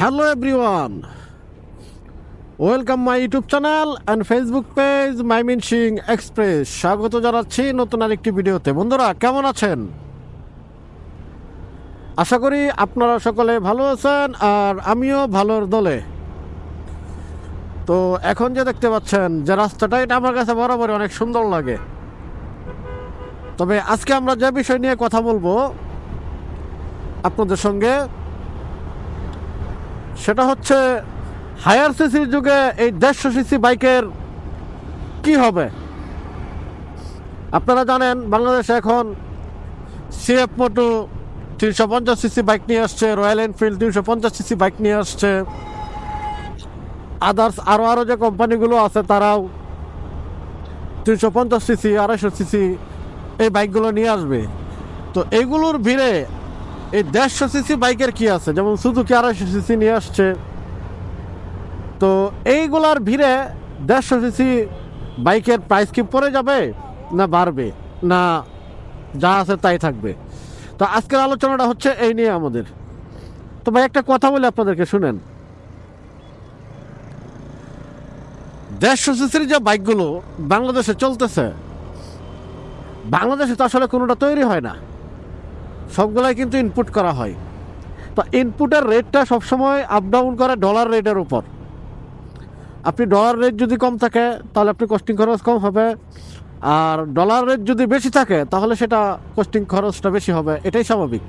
Hello everyone, welcome my YouTube channel and Facebook page Mymensingh express. স্বাগত জানাচ্ছি নতুন আরেকটি ভিডিওতে। বন্ধুরা, কেমন আছেন? আশা করি আপনারা সকলে ভালো আছেন আর আমিও ভালোর দলে। তো এখন যে দেখতে পাচ্ছেন যে রাস্তাটা, এটা আমার কাছে বরাবরই অনেক সুন্দর লাগে। তবে আজকে আমরা যে বিষয় নিয়ে কথা বলবো আপনাদের সঙ্গে, সেটা হচ্ছে হায়ার সিসির যুগে এই 150 সিসি বাইকের কি হবে। আপনারা জানেন বাংলাদেশে এখন সিএফ মোটো 350 সিসি বাইক নিয়ে আসছে, রয়্যাল এনফিল্ড 350 সিসি বাইক নিয়ে আসছে, আদার্স আরও যে কোম্পানিগুলো আছে তারাও 350 সিসি 250 সিসি এই বাইকগুলো নিয়ে আসবে। তো এইগুলোর ভিড়ে এই 150 সিসি বাইকের কি আছে, যেমন সুজুকি 250 সিসি নিয়ে আসছে। তো এইগুলার ভিড়ে 150 সিসি বাইকের প্রাইস কি পড়ে যাবে না বাড়বে, না যা আছে তাই থাকবে? তো আজকের আলোচনাটা হচ্ছে এই নিয়ে আমাদের। তো ভাই, একটা কথা বলে আপনাদেরকে শুনেন। 150 সিসির যে বাইকগুলো বাংলাদেশে চলতেছে, বাংলাদেশে তো আসলে কোনোটা তৈরি হয় না, সবগুলাই কিন্তু ইনপুট করা হয়। তো ইনপুটের রেটটা সবসময় আপ ডাউন করে ডলার রেটের উপর। আপনি ডলার রেট যদি কম থাকে তাহলে আপনি কস্টিং খরচ কম হবে, আর ডলার রেট যদি বেশি থাকে তাহলে সেটা কস্টিং খরচটা বেশি হবে, এটাই স্বাভাবিক।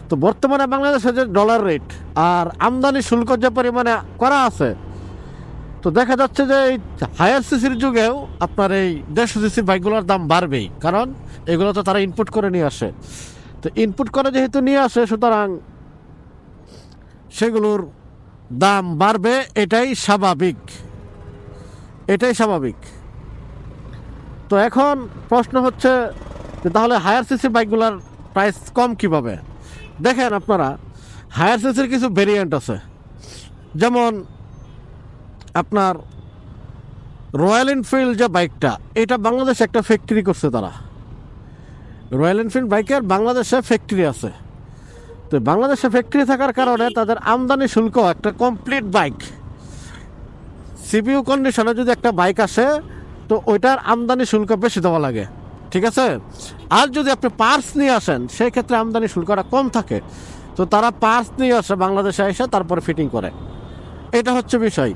তো বর্তমানে বাংলাদেশে যে ডলার রেট আর আমদানি শুল্ক যে পরিমাণে করা আছে, তো দেখা যাচ্ছে যে এই হায়ার সিসির যুগেও আপনার এই 150 সিসি বাইকগুলোর দাম বাড়বেই, কারণ এগুলো তো তারা ইনপুট করে নিয়ে আসে। তো ইনপুট করে যেহেতু নিয়ে আসে, সুতরাং সেগুলোর দাম বাড়বে, এটাই স্বাভাবিক, এটাই স্বাভাবিক। তো এখন প্রশ্ন হচ্ছে যে তাহলে হায়ার সিসির বাইকগুলোর প্রাইস কম কিভাবে? দেখেন আপনারা, হায়ার সিসির কিছু ভেরিয়েন্ট আছে। যেমন আপনার রয়্যাল এনফিল্ড যে বাইকটা, এটা বাংলাদেশে একটা ফ্যাক্টরি করছে তারা। রয়্যাল এনফিল্ড বাইকের বাংলাদেশে ফ্যাক্টরি আছে। তো বাংলাদেশে ফ্যাক্টরি থাকার কারণে তাদের আমদানি শুল্ক, একটা কমপ্লিট বাইক সিপিইউ কন্ডিশনে যদি একটা বাইক আসে, তো ওইটার আমদানি শুল্ক বেশি দেওয়া লাগে, ঠিক আছে? আর যদি আপনি পার্টস নিয়ে আসেন, সেই ক্ষেত্রে আমদানি শুল্কটা কম থাকে। তো তারা পার্টস নিয়ে আসে বাংলাদেশে এসে তারপরে ফিটিং করে, এটা হচ্ছে বিষয়।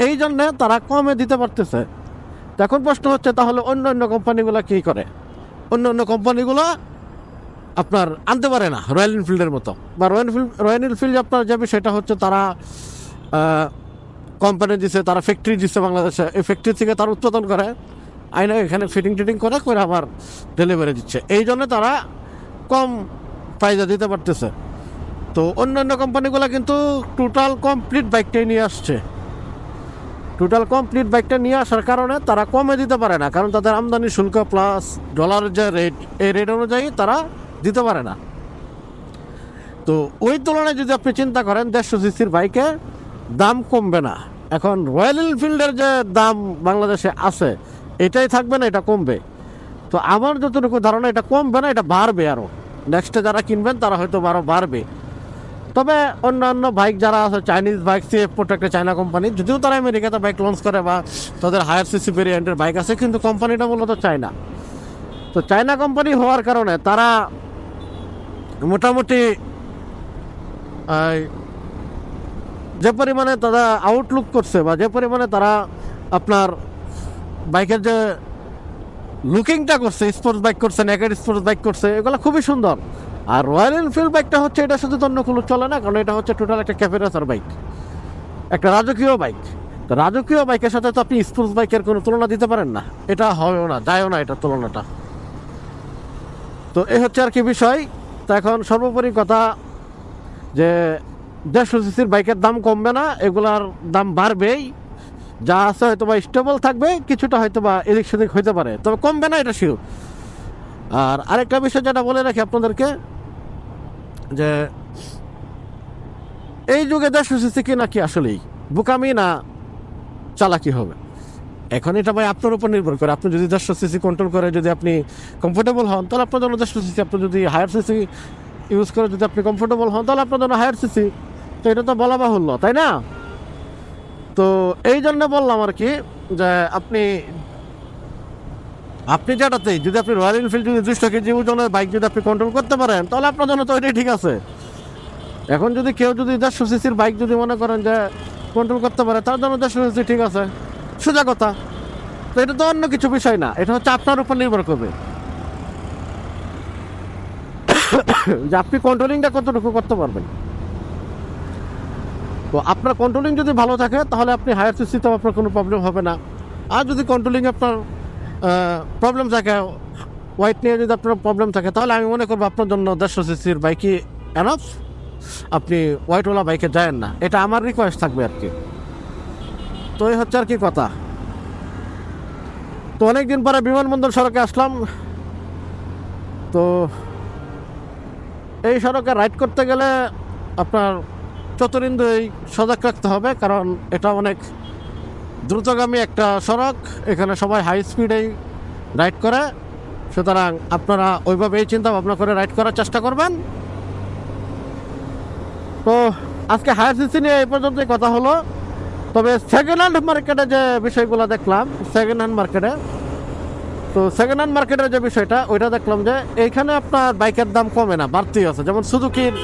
এই জন্যে তারা কমে দিতে পারতেছে। এখন প্রশ্ন হচ্ছে তাহলে অন্য অন্য কোম্পানিগুলো কী করে? অন্য অন্য কোম্পানিগুলো আপনার আনতে পারে না রয়্যাল এনফিল্ডের মতো। বা রয়্যাল এনফিল্ড আপনার যে বিষয়টা হচ্ছে, তারা কোম্পানি দিচ্ছে, তারা ফ্যাক্টরি দিচ্ছে বাংলাদেশে, এই ফ্যাক্টরি থেকে তারা উৎপাদন করে, আইনা এখানে ফিটিং টিটিং করে করে আবার ডেলিভারি দিচ্ছে। এই জন্য তারা কম প্রাইজে দিতে পারতেছে। তো অন্যান্য কোম্পানিগুলো কিন্তু টোটাল কমপ্লিট বাইকটাই নিয়ে আসছে। টোটাল কমপ্লিট বাইকটা নিয়ে আসার কারণে তারা কমে দিতে পারে না, কারণ তাদের আমদানি শুল্ক প্লাস ডলারের যে রেট, এই রেট অনুযায়ী তারা দিতে পারে না। তো ওই তুলনায় যদি আপনি চিন্তা করেন, 150 সিসির বাইকে দাম কমবে না। এখন রয়্যাল এনফিল্ডের যে দাম বাংলাদেশে আছে, এটাই থাকবে না, এটা কমবে। তো আমার যতটুকু ধারণা, এটা কমবে না, এটা বাড়বে আরও। নেক্সটে যারা কিনবেন তারা হয়তো আরও বাড়বে। তবে অন্যান্য বাইক যারা আছে, চাইনিজ বাইক, সিএফ মোটো একটা চায়না কোম্পানি, যদিও তারা আমেরিকাতে বাইক লঞ্চ করে বা তাদের হায়ার সিসি ভেরিয়েন্টের বাইক আছে, কিন্তু কোম্পানিটা মূলত চায়না। তো চায়না কোম্পানি হওয়ার কারণে তারা মোটামুটি যে পরিমাণে তারা আউটলুক করছে, বা যে পরিমাণে তারা আপনার বাইকের যে লুকিংটা করছে, স্পোর্টস বাইক করছে, নেকেড স্পোর্টস বাইক করছে, এগুলো খুবই সুন্দর। আর রয়্যাল এনফিল্ড বাইকটা হচ্ছে, এটার সাথে অন্য কোনো চলে না, কারণ এটা হচ্ছে টোটাল একটা ক্যাফে রেসার বাইক, একটা রাজকীয় বাইক। তো রাজকীয় বাইকের সাথে তো আপনি স্পোর্টস বাইকের কোনো তুলনা দিতে পারেন না, এটা হয়ও না, যায়ও না এটার তুলনাটা। তো এই হচ্ছে আর কি বিষয়। তো এখন সর্বোপরি কথা যে 150 সিসির বাইকের দাম কমবে না, এগুলার দাম বাড়বেই। যা আছে হয়তো বা স্টেবল থাকবে, কিছুটা হয়তো বা এদিক সেদিক হইতে পারে, তবে কমবে না, এটা শিওর। আর আরেকটা বিষয় যেটা বলে রাখি আপনাদেরকে, যে এই যুগে 150 সিসি কি নাকি আসলেই বোকামি না চালাকি হবে, এখন এটা ভাই আপনার উপর নির্ভর করে। আপনি যদি 150 সিসি কন্ট্রোল করে যদি আপনি কমফোর্টেবল হন, তাহলে আপনার জন্য 150 সিসি। আপনি যদি হায়ার সিসি ইউজ করে যদি আপনি কমফোর্টেবল হন, তাহলে আপনার জন্য হায়ার সিসি। তো এটা তো বলা বাহুল্য, তাই না? তো এই জন্য বললাম আর কি, যে আপনি যেটাতেই যদি আপনি রয়্যাল এনফিল্ড যদি 200 কেজি ওজনের বাইক যদি আপনি কন্ট্রোল করতে পারেন, তাহলে আপনার জন্য তো এটাই ঠিক আছে। এখন যদি কেউ যদি 150 সিসির বাইক যদি মনে করেন যে কন্ট্রোল করতে পারে, তার জন্য 150 সিসি ঠিক আছে, সোজা কথা। তো এটা তো অন্য কিছু বিষয় না, এটা হচ্ছে আপনার উপর নির্ভর করবে যে আপনি কন্ট্রোলিংটা কতটুকু করতে পারবেন। তো আপনার কন্ট্রোলিং যদি ভালো থাকে, তাহলে আপনি হায়ার সিসিতেও আপনার কোনো প্রবলেম হবে না। আর যদি কন্ট্রোলিং আপনার প্রবলেম থাকে, ওয়াইট নিয়ে যদি আপনার প্রবলেম থাকে, তাহলে আমি মনে করবো আপনার জন্য 150 সিসির বাইকই এনাফ, আপনি ওয়াইটওয়ালা বাইকে যায়েন না, এটা আমার রিকোয়েস্ট থাকবে আর কি। তো এই হচ্ছে আর কি কথা। তো অনেকদিন পরে বিমানবন্দর সড়কে আসলাম। তো এই সড়কে রাইড করতে গেলে আপনার চতুরিন্দুই সজাগ রাখতে হবে, কারণ এটা অনেক দ্রুতগামী একটা সড়ক, এখানে সবাই হাই স্পিডেই রাইড করে। সুতরাং আপনারা ওইভাবেই চিন্তা ভাবনা করে রাইড করার চেষ্টা করবেন। তো আজকে হায়ার সিসি নিয়ে এই পর্যন্তই কথা হলো। তবে সেকেন্ড হ্যান্ড মার্কেটে যে বিষয়গুলো দেখলাম, সেকেন্ড হ্যান্ড মার্কেটে, তো সেকেন্ড হ্যান্ড মার্কেটের যে বিষয়টা, ওইটা দেখলাম যে এইখানে আপনার বাইকের দাম কমে না, বাড়তেই আছে। যেমন সুজুকির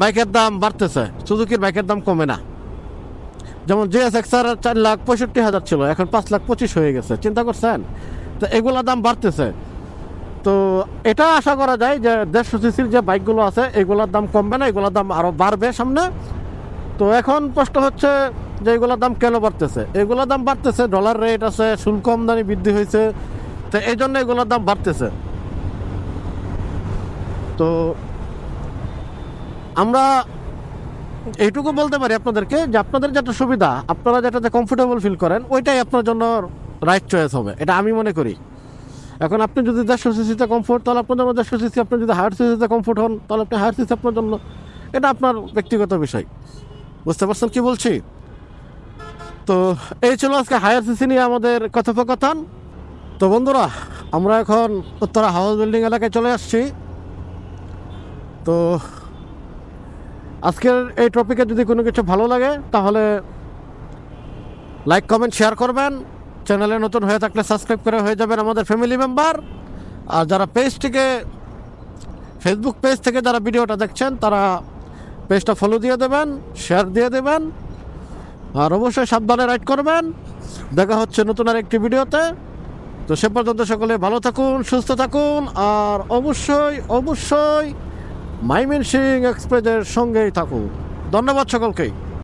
বাইকের দাম বাড়তেছে, সুজুকির বাইকের দাম কমে না। যেমন GSX-R 4,65,000 ছিল, এখন 5,25,000 হয়ে গেছে, চিন্তা করছেন? তো এগুলোর দাম বাড়তেছে। তো এটা আশা করা যায় যে 150 সিসির যে বাইকগুলো আছে, এগুলোর দাম কমবে না, এগুলোর দাম আরও বাড়বে সামনে। তো এখন প্রশ্ন হচ্ছে যে এগুলোর দাম কেন বাড়তেছে? এগুলোর দাম বাড়তেছে, ডলার রেট আছে, শুল্ক আমদানি বৃদ্ধি হয়েছে, তো এই জন্য এগুলোর দাম বাড়তেছে। তো আমরা এইটুকু বলতে পারি আপনাদেরকে যে আপনাদের যেটা সুবিধা, আপনারা যেটাতে কমফোর্টেবল ফিল করেন, ওইটাই আপনার জন্য রাইট চয়েস হবে, এটা আমি মনে করি। এখন আপনি যদি 150 সিসিতে কমফোর্ট, তাহলে আপনার জন্য 150 সিসি। আপনি যদি হায়ার সিসিতে কমফোর্ট হন, তাহলে আপনি হায়ার সিসি আপনার জন্য, এটা আপনার ব্যক্তিগত বিষয়। বুঝতে পারছেন কি বলছি? তো এই ছিল আজকে হায়ার সিসি নিয়ে আমাদের কথোপকথন। তো বন্ধুরা, আমরা এখন উত্তরা হাউস বিল্ডিং এলাকায় চলে আসছি। তো আজকের এই টপিকে যদি কোনো কিছু ভালো লাগে, তাহলে লাইক কমেন্ট শেয়ার করবেন। চ্যানেলে নতুন হয়ে থাকলে সাবস্ক্রাইব করে হয়ে যাবেন আমাদের ফ্যামিলি মেম্বার। আর যারা ফেসবুক পেজ থেকে যারা ভিডিওটা দেখছেন, তারা পেজটা ফলো দিয়ে দেবেন, শেয়ার দিয়ে দেবেন, আর অবশ্যই সাবধানে রাইড করবেন। দেখা হচ্ছে নতুন আর একটি ভিডিওতে। তো সে পর্যন্ত সকলে ভালো থাকুন, সুস্থ থাকুন, আর অবশ্যই ময়মনসিংহ এক্সপ্রেসের সঙ্গেই থাকুন। ধন্যবাদ সকলকেই।